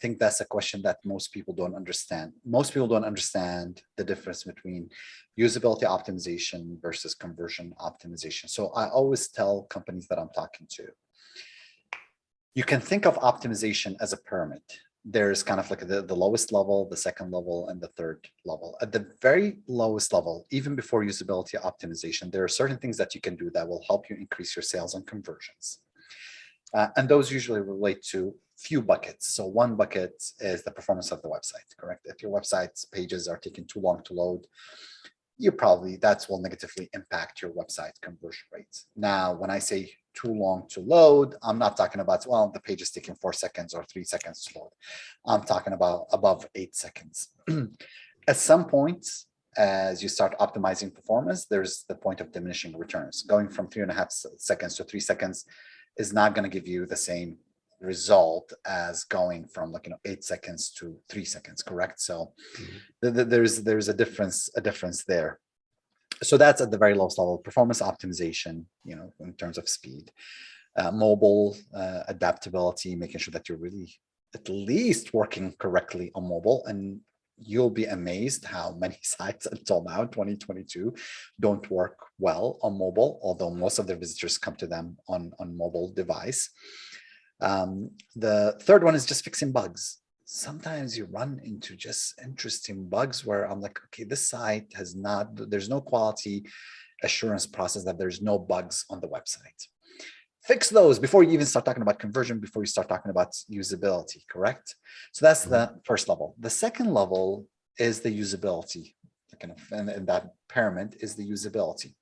think that's a question that most people don't understand. Most people don't understand the difference between usability optimization versus conversion optimization. So I always tell companies that I'm talking to, you can think of optimization as a pyramid. There's kind of like the lowest level, the second level, and the third level. At the very lowest level, even before usability optimization, there are certain things that you can do that will help you increase your sales and conversions. And those usually relate to few buckets. So one bucket is the performance of the website, correct? If your website's pages are taking too long to load, that will negatively impact your website conversion rates. Now, when I say too long to load, I'm not talking about, well, the page is taking 4 seconds or 3 seconds to load. I'm talking about above 8 seconds. At some point, as you start optimizing performance, there's the point of diminishing returns. Going from 3.5 seconds to 3 seconds is not going to give you the same result as going from 8 seconds to 3 seconds, correct? So there's a difference there. So that's at the very lowest level. Performance optimization, in terms of speed, mobile adaptability, making sure that you're really at least working correctly on mobile. And you'll be amazed how many sites until now, 2022, don't work well on mobile, although most of their visitors come to them on mobile device. The third one is just fixing bugs. Sometimes you run into just interesting bugs where I'm like, okay, this site there's no quality assurance process that there's no bugs on the website. Fix those before you even start talking about conversion, before you start talking about usability, correct? So that's the first level. The second level is the usability, and that pyramid is the usability.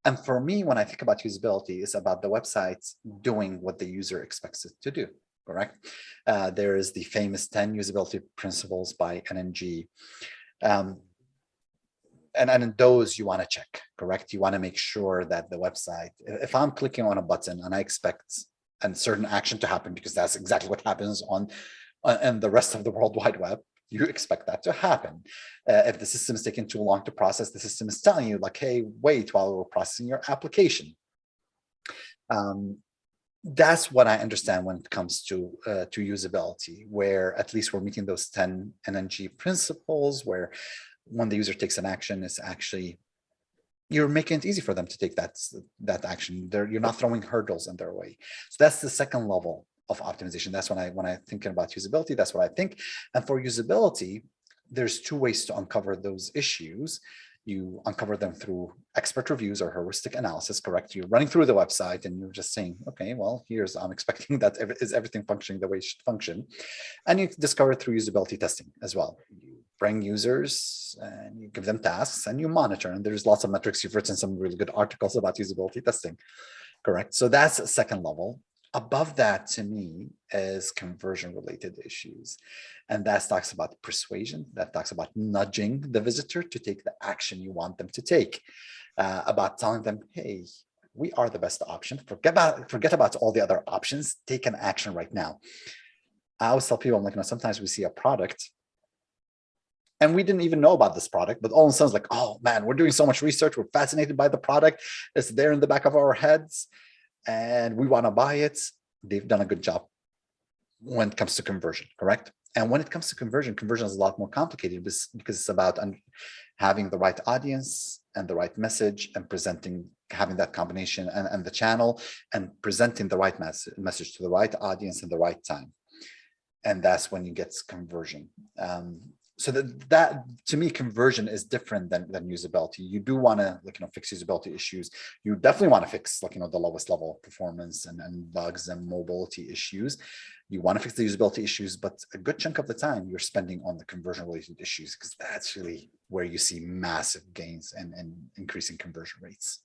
And for me, when I think about usability, it's about the website doing what the user expects it to do, correct? There is the famous 10 usability principles by NNG. And those you want to check, correct? You want to make sure that the website, if I'm clicking on a button and I expect a certain action to happen, because that's exactly what happens on the rest of the World Wide Web, you expect that to happen. If the system is taking too long to process, the system is telling you hey, wait while we're processing your application. That's what I understand when it comes to usability, where at least we're meeting those 10 NNG principles, where when the user takes an action, it's actually, you're making it easy for them to take that action. You're not throwing hurdles in their way. So that's the second level of optimization. That's when I think about usability, that's what I think. And for usability, there's 2 ways to uncover those issues. You uncover them through expert reviews or heuristic analysis, correct? You're running through the website and you're just saying, okay, well, I'm expecting that is everything functioning the way it should function. And you discover it through usability testing as well. You bring users and you give them tasks and you monitor. And there's lots of metrics. You've written some really good articles about usability testing, correct? So that's a second level. Above that, to me, is conversion-related issues. And that talks about persuasion, that talks about nudging the visitor to take the action you want them to take, about telling them, hey, we are the best option. Forget about all the other options. Take an action right now. I always tell people, I'm like, sometimes we see a product and we didn't even know about this product, but all of a sudden it's like, oh man, we're doing so much research. We're fascinated by the product. It's there in the back of our heads and we want to buy it. They've done a good job when it comes to conversion, correct? And when it comes to conversion is a lot more complicated because it's about having the right audience and the right message and having that combination and the channel and presenting the right message to the right audience in the right time. And that's when you get conversion. So that to me, conversion is different than usability. You do want to fix usability issues. You definitely want to fix the lowest level performance and bugs and mobility issues. You want to fix the usability issues, but a good chunk of the time you're spending on the conversion related issues because that's really where you see massive gains and increasing conversion rates.